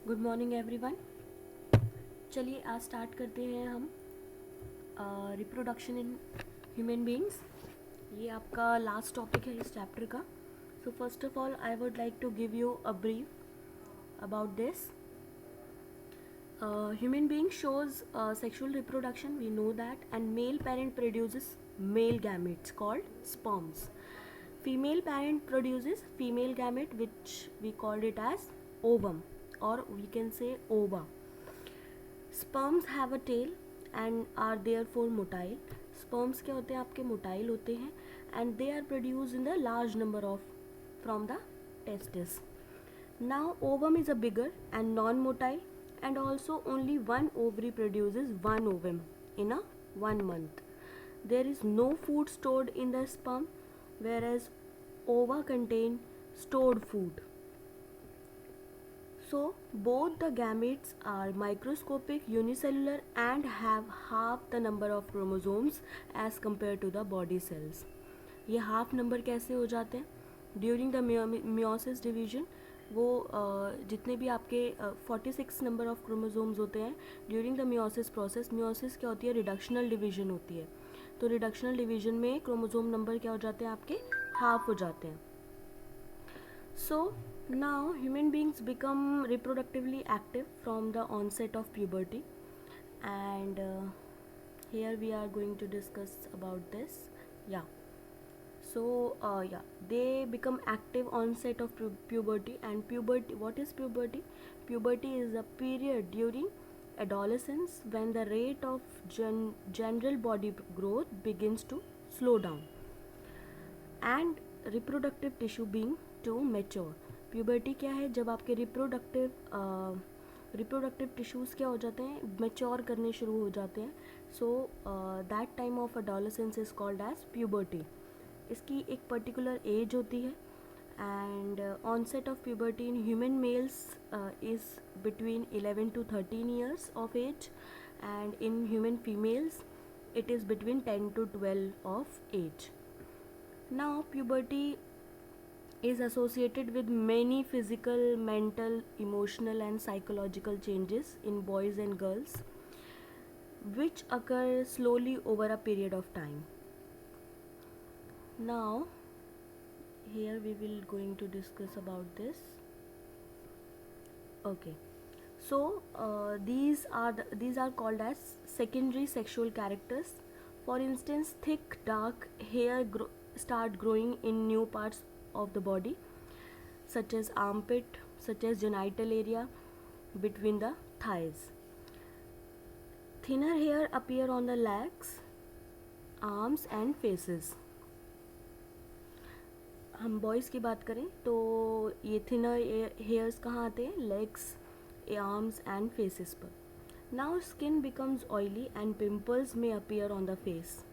Good morning everyone. चलिए आज start करते हैं हम रिप्रोडक्शन इन ह्यूमन बीइंग्स। ये आपका लास्ट टॉपिक है इस चैप्टर का। So first of all I would like to give you a brief about this. Human being shows sexual reproduction, we know that, and male parent produces male gametes called sperms. Female parent produces female gamete which we called it as ovum, or we can say ova. Sperms have a tail and are therefore motile. Sperms क्या होते हैं आपके motile होते हैं and they are produced in the large number of from the testes. Now ovum is a bigger and non-motile, and also only one ovary produces one ovum in a 1 month. There is no food stored in the sperm, whereas ova contain stored food. So both the gametes are microscopic, unicellular, and have half the number of chromosomes as compared to the body cells. ये half number कैसे हो जाते हैं? During the meiosis division वो जितने भी आपके 46 number of chromosomes होते हैं during the meiosis process. Meiosis क्या होती है? रिडक्शनल डिवीजन होती है. तो रिडक्शनल डिवीजन में क्रोमोसोम नंबर क्या हो जाते हैं आपके? हाफ हो जाते हैं. So now human beings become reproductively active from the onset of puberty, and here we are going to discuss about this. Yeah. So yeah, they become active onset of puberty. And puberty, what is puberty? Puberty is a period during adolescence when the rate of general body growth begins to slow down and reproductive tissue being to mature. Puberty क्या है? जब आपके reproductive tissues क्या हो जाते हैं? Mature करने शुरू हो जाते हैं. So that time of adolescence is called as puberty. इसकी एक पर्टिकुलर एज होती है. And onset of puberty in human males is between 11 to 13 years of age, and in human females it is between 10 to 12 of age. Now puberty is associated with many physical, mental, emotional and psychological changes in boys and girls, which occur slowly over a period of time. Now here we will going to discuss about this. Okay, so these are called as secondary sexual characters. For instance, thick dark hair start growing in new parts of the body, such as armpit, such as genital area between the thighs. Thinner hair appear on the legs, arms and faces. हम boys की बात करें तो ये thinner hairs कहाँ आते हैं? Legs, arms and faces पर. Now skin becomes oily and pimples may appear on the face.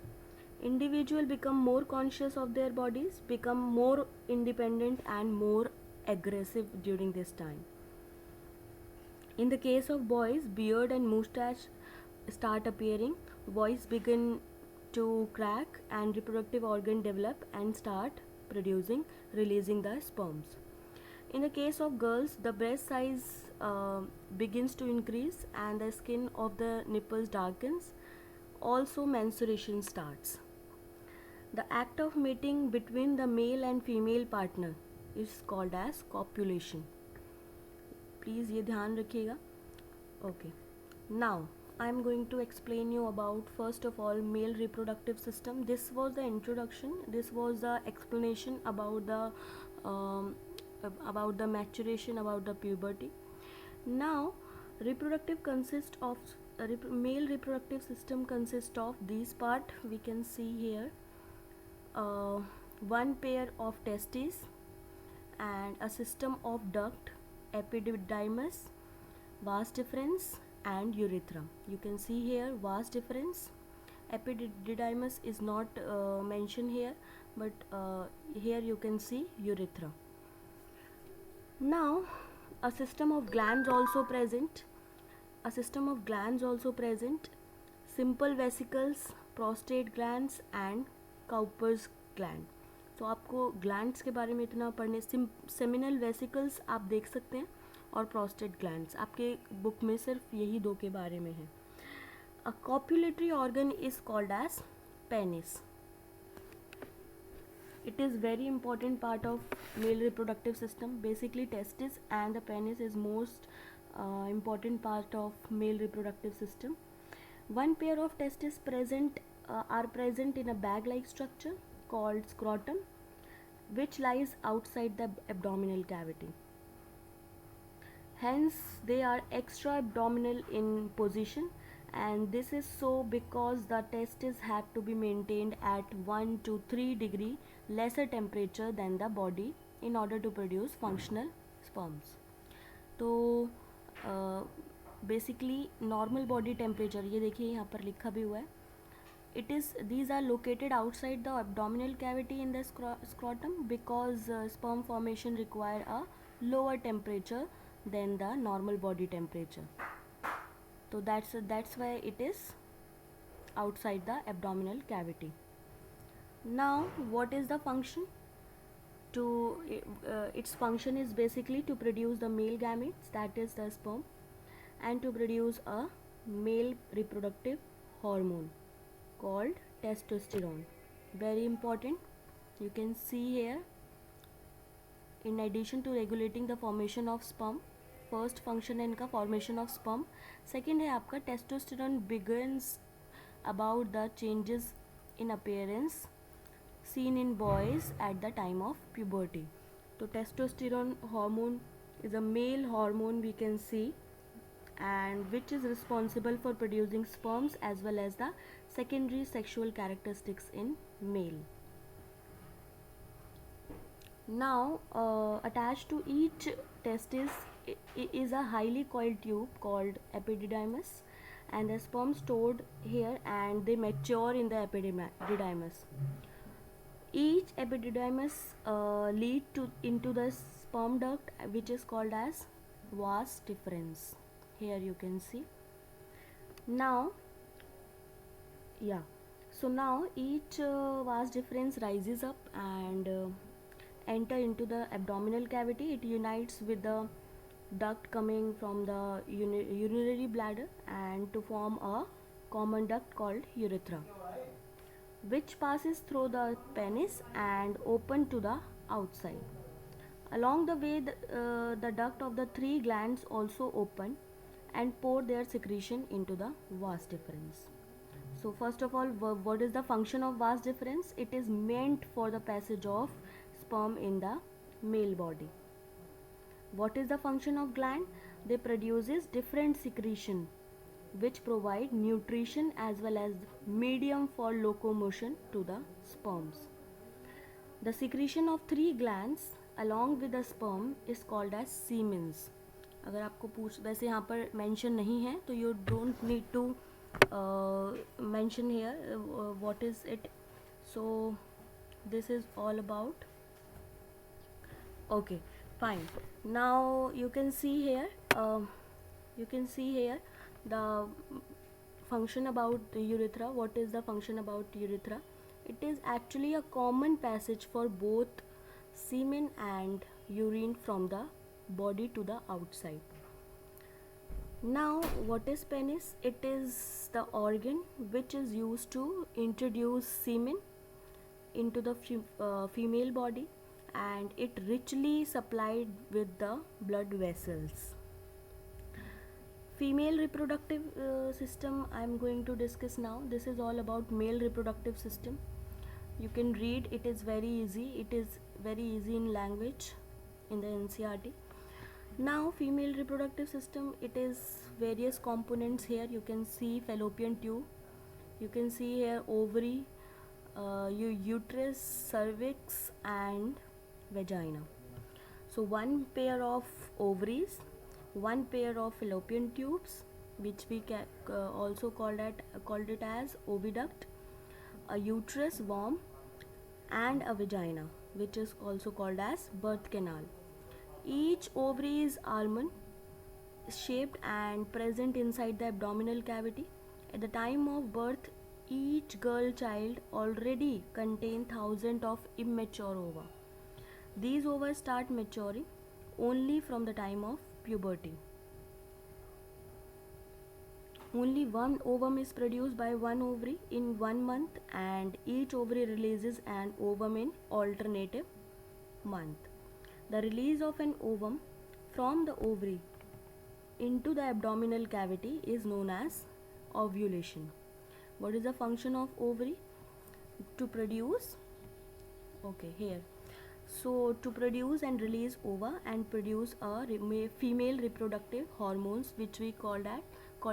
Individual become more conscious of their bodies, become more independent and more aggressive during this time. In the case of boys, beard and mustache start appearing, voice begin to crack and reproductive organ develop and start releasing the sperms. In the case of girls, the breast size begins to increase and the skin of the nipples darkens. Also menstruation starts. The act of mating between the male and female partner is called as copulation. Please ये ध्यान रखिएगा. Okay. Now I am going to explain you about first of all male reproductive system. This was the introduction. This was the explanation um, about the maturation, about the puberty. Now reproductive consists of male reproductive system consists of these part we can see here. One pair of testes and a system of duct, epididymis, vas deferens and urethra. You can see here vas deferens. Epididymis is not mentioned here, but here you can see urethra. Now a system of glands also present. Simple vesicles, prostate glands and Cowper's gland. तो आपको glands के बारे में इतना पढ़ने. Seminal vesicles आप देख सकते हैं और प्रोस्टेट ग्लैंड्स. आपके बुक में सिर्फ यही दो के बारे में है. A copulatory organ is called as penis. It is very important part of male reproductive system. Basically, testis and the penis is most important part of male reproductive system. One pair of testes are present in a bag-like structure called scrotum, which lies outside the abdominal cavity. Hence, they are extra abdominal in position, and this is so because the testes have to be maintained at 1 to 3 degree lesser temperature than the body in order to produce functional sperms. तो basically normal body temperature, ये देखिए यहाँ पर लिखा भी हुआ है, these are located outside the abdominal cavity in the scrotum because sperm formation require a lower temperature than the normal body temperature. So that's why it is outside the abdominal cavity. Now, what is the function? Its function is basically to produce the male gametes, that is the sperm, and to produce a male reproductive hormone called testosterone. Very important. You can see here, in addition to regulating the formation of sperm, first function है इनका formation of sperm, second है आपका testosterone begins about the changes in appearance seen in boys at the time of puberty. So testosterone hormone is a male hormone, we can see, and which is responsible for producing sperms as well as the secondary sexual characteristics in male. Now, attached to each testis is a highly coiled tube called epididymis, and the sperm stored here and they mature in the epididymis. Each epididymis lead into the sperm duct, which is called as vas deferens. Here you can see. Now, so now each vas deferens rises up and enter into the abdominal cavity. It unites with the duct coming from the urinary bladder and to form a common duct called urethra, which passes through the penis and open to the outside. Along the way, the duct of the three glands also open and pour their secretion into the vas deferens. So first of all, what is the function of vas deferens? It is meant for the passage of sperm in the male body. What is the function of gland? They produces different secretion which provide nutrition as well as medium for locomotion to the sperms. The secretion of three glands along with the sperm is called as semens. अगर आपको वैसे यहाँ पर mention नहीं है तो you don't need to mention here what is it. So this is all about. Okay, fine. Now you can see here the function about the urethra. What is the function about urethra? It is actually a common passage for both semen and urine from the body to the outside. Now, what is penis? It is the organ which is used to introduce semen into the female body, and it richly supplied with the blood vessels. Female reproductive system I am going to discuss now. This is all about male reproductive system. You can read, it is very easy. It is very easy in language in the NCERT. Now, female reproductive system, it is various components here. You can see fallopian tube. You can see here ovary, uterus, cervix and vagina. So one pair of ovaries, one pair of fallopian tubes, which we also called it as oviduct, a uterus, womb, and a vagina, which is also called as birth canal. Each ovary is almond shaped and present inside the abdominal cavity. At the time of birth, each girl child already contains thousands of immature ova. These ova start maturing only from the time of puberty. Only one ovum is produced by one ovary in 1 month, and each ovary releases an ovum in alternative month. The release of an ovum from the ovary into the abdominal cavity is known as ovulation. What is the function of ovary? To produce, okay, here. So to produce and release ova and produce a female reproductive hormones, which we called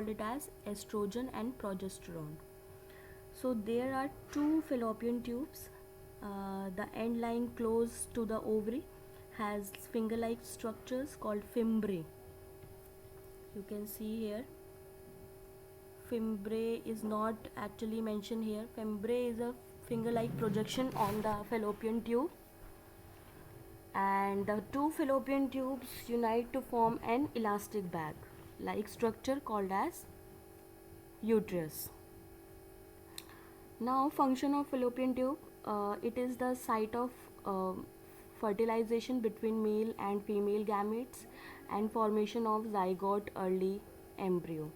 it as estrogen and progesterone. So there are two fallopian tubes. The end lying close to the ovary has finger-like structures called fimbriae. You can see here. Fimbriae is not actually mentioned here. Fimbriae is a finger-like projection on the fallopian tube, and the two fallopian tubes unite to form an elastic bag like structure called as uterus. Now, function of fallopian tube, it is the site of fertilization between male and female gametes and formation of zygote early embryo.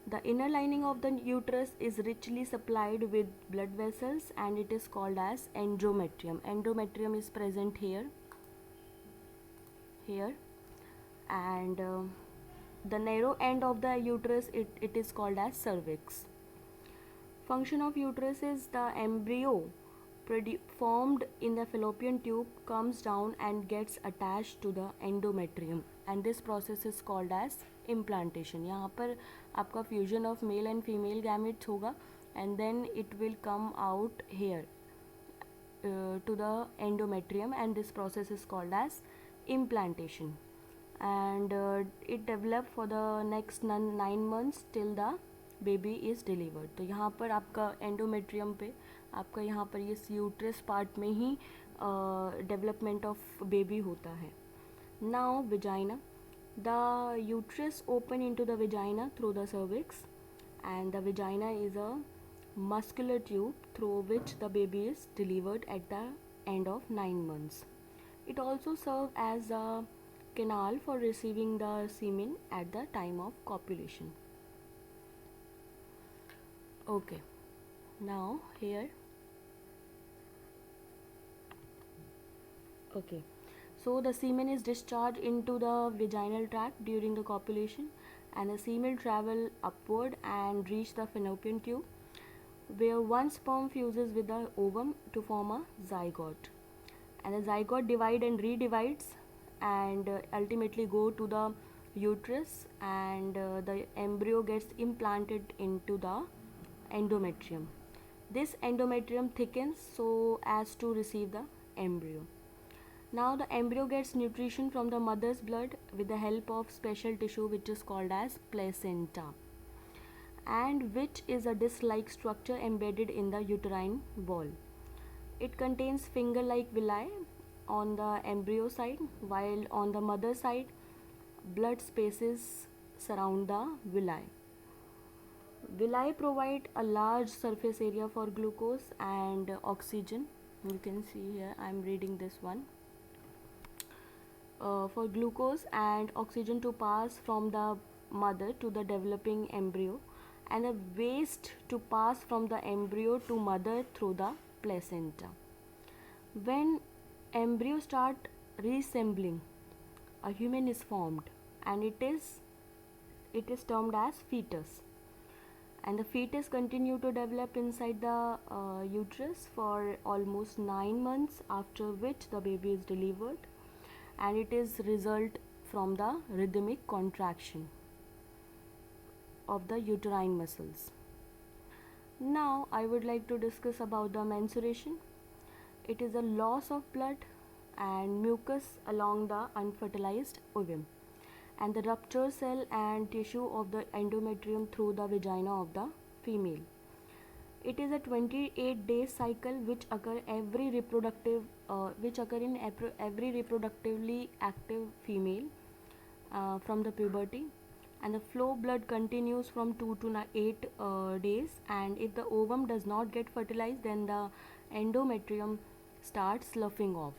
The inner lining of the uterus is richly supplied with blood vessels, and it is called as endometrium. Endometrium is present here, and the narrow end of the uterus, it is called as cervix. Function of uterus is the embryo formed in the fallopian tube comes down and gets attached to the endometrium, and this process is called as implantation. यहाँ पर आपका fusion of male and female gametes होगा, and then it will come out here to the endometrium, and this process is called as implantation. And it develop for the next 9 months till the baby is delivered. तो यहाँ पर आपका endometrium पे आपका यहाँ पर ये यूट्रस पार्ट में ही डेवलपमेंट ऑफ बेबी होता है. Now vagina. The uterus open into the vagina through the cervix, and the vagina is a muscular tube through which the baby is delivered at the end of 9 months. It also serves as a canal for receiving the semen at the time of copulation. Okay, now here, okay, so the semen is discharged into the vaginal tract during the copulation, and the semen travel upward and reach the fallopian tube, where one sperm fuses with the ovum to form a zygote, and the zygote divide and redivides and ultimately go to the uterus, and the embryo gets implanted into the endometrium. This endometrium thickens so as to receive the embryo. Now the embryo gets nutrition from the mother's blood with the help of special tissue which is called as placenta, and which is a disc-like structure embedded in the uterine wall. It contains finger-like villi on the embryo side, while on the mother side, blood spaces surround the villi. Villi provide a large surface area for glucose and oxygen. You can see here, I am reading this one. For glucose and oxygen to pass from the mother to the developing embryo, and a waste to pass from the embryo to mother through the placenta. When embryo start resembling, a human is formed, and it is termed as fetus. And the fetus continue to develop inside the uterus for almost 9 months, after which the baby is delivered, and it is result from the rhythmic contraction of the uterine muscles. Now I would like to discuss about the menstruation. It is a loss of blood and mucus along the unfertilized ovum, and the rupture cell and tissue of the endometrium through the vagina of the female. It is a 28-day cycle which occur in every reproductively active female from the puberty, and the flow blood continues from 2 to 8 days, and if the ovum does not get fertilized, then the endometrium starts sloughing off,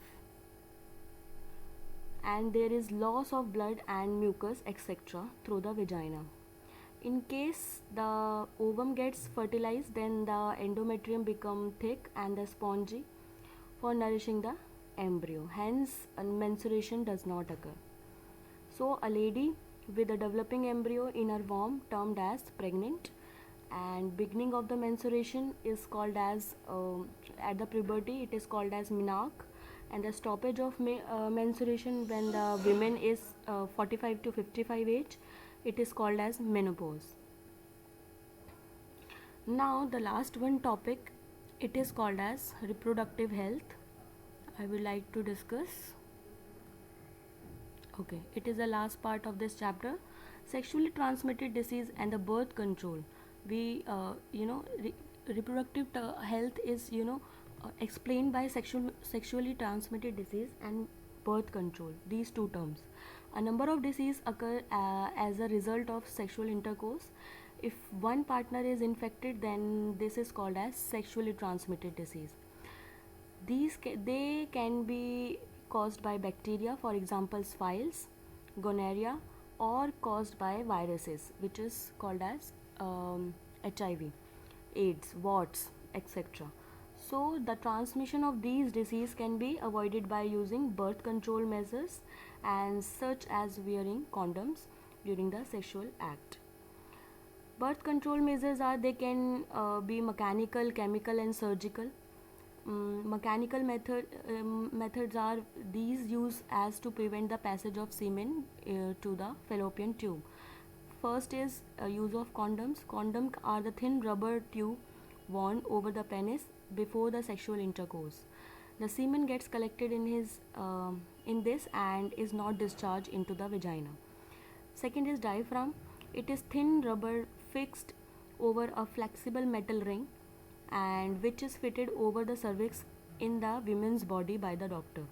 and there is loss of blood and mucus etc. through the vagina. In case the ovum gets fertilized, then the endometrium become thick and the spongy for nourishing the embryo. Hence, menstruation does not occur. So, a lady with a developing embryo in her womb termed as pregnant, and beginning of the menstruation is called as at the puberty it is called as menarche, and the stoppage of menstruation when the women is 45 to 55 age, it is called as menopause. Now the last one topic, it is called as reproductive health. I would like to discuss. Okay, it is the last part of this chapter, sexually transmitted disease and the birth control. We reproductive health is explained by sexually transmitted disease and birth control, these two terms. A number of diseases occur as a result of sexual intercourse. If one partner is infected, then this is called as sexually transmitted disease. They can be caused by bacteria, for example files, gonorrhea, or caused by viruses, which is called as HIV, AIDS, warts, etc. So the transmission of these diseases can be avoided by using birth control measures and such as wearing condoms during the sexual act. Birth control measures are, they can be mechanical, chemical and surgical. Mechanical methods are these used as to prevent the passage of semen to the fallopian tube. First is use of condoms. Condoms are the thin rubber tube worn over the penis before the sexual intercourse. The semen gets collected in this and is not discharged into the vagina. Second is diaphragm. It is thin rubber fixed over a flexible metal ring and which is fitted over the cervix in the women's body by the doctor.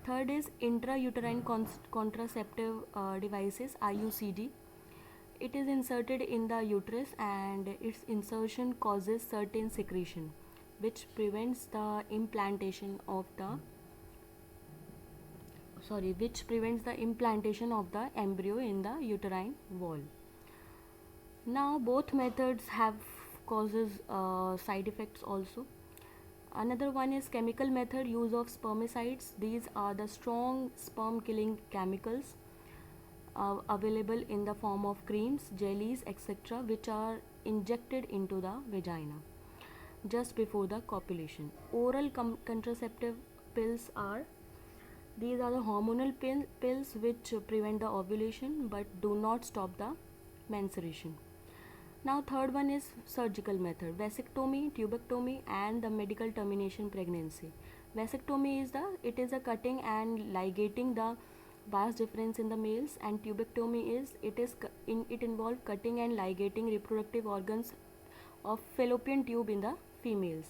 Third is intrauterine contraceptive devices, IUCD. It is inserted in the uterus and its insertion causes certain secretion which prevents the implantation of the embryo in the uterine wall. Now both methods have causes side effects also. Another one is chemical method, use of spermicides. These are the strong sperm killing chemicals available in the form of creams, jellies, etc., which are injected into the vagina just before the copulation. Oral contraceptive pills are, these are the hormonal pills which prevent the ovulation but do not stop the menstruation. Now third one is surgical method, vasectomy, tubectomy and the medical termination pregnancy. Vasectomy is a cutting and ligating the vas difference in the males, and tubectomy it involves cutting and ligating reproductive organs of fallopian tube in the females.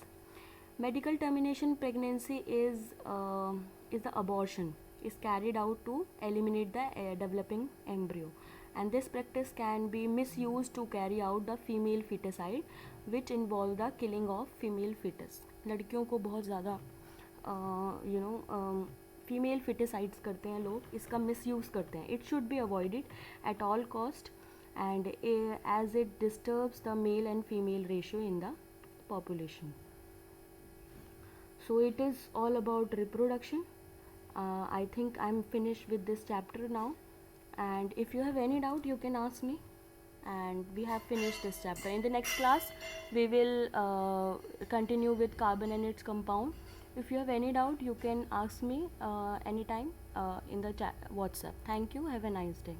Medical termination pregnancy is the abortion is carried out to eliminate the developing embryo, and this practice can be misused to carry out the female feticide which involve the killing of female fetus. लड़कियों को बहुत ज़्यादा female फिटिसाइड्स करते हैं लोग, इसका misuse करते हैं. It should be avoided at all cost and as it disturbs the male and female ratio in the population. So it is all about reproduction. I think I'm finished with this chapter now, and if you have any doubt you can ask me, and we have finished this chapter. In the next class we will continue with carbon and its compound. If you have any doubt you can ask me anytime in the WhatsApp. Thank you. Have a nice day.